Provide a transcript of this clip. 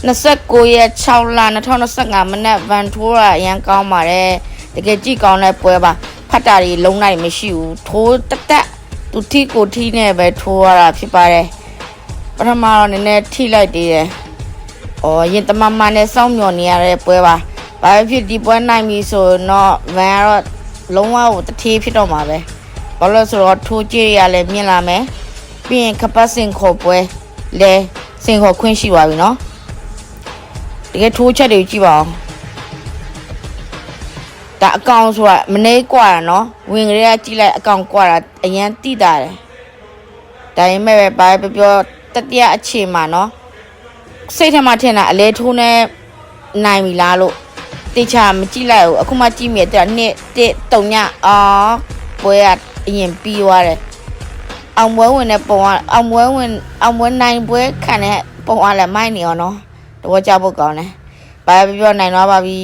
29ရက်6လ2025မနက်ဗန်ထိုးရအရန်ကောင်းပါတယ်တကယ်ကြည့်ကောင်းတဲ့ပွဲပါဖတ်တာတွေလုံးလိုက်မရှိဘူးထိုးတက်သူထီကိုထီနဲ့ပဲထိုးရတာဖြစ်ပါတယ်ပထမတော့နည်းနည်းထိလိုက်သေးတယ်ရင်တမမနဲ့စောင့်မျှော်နေရတဲ့ပွဲပါဘာဖြစ်ဒီပွဲနိုင်ပြီဆိုတော့ဗန်ကတော့လုံးဝကိုတထေးဖြစ်တော့မှာပဲဘာလို့ဆိုတော့ထိုးကြည့်ရလဲမြင်လာမယ်ပြီးရင်ကပတ်စင်ခေါ်ပွဲလဲစင်ခေါ်ခွင့်ရှိပါပြီနော်တကယ်ထိုးချက်တွေကြည့်ပါအောင်ဒါအကောင်ဆိုတာမနေกว่าနော်ဝင်ကြရကြည့်လိုက်အကောင်กว่าတာအရန်တိတာတယ်ဒါပေမဲ့ပဲဘာပြောတတိယအခြေမှာနော်စိတ်ထဲမှာထင်တာအလဲထိုးနေနိုင်ပြီလားလို့တေချာမကြည့်လိုက်ဘူးအခုမှကြည့်မိတယ်နှစ်3ညပွဲကအရင်ပြီးသွားတယ်အောင်ပွဲဝင်တဲ့ပုံကအောင်ပွဲနိုင်ပွဲခံတဲ့ပုံကလည်းမိုက်နေရောနော်တော့ကြဖို့ကောင်းတယ်ဘာပြောနိုင်တော့ပါပြီ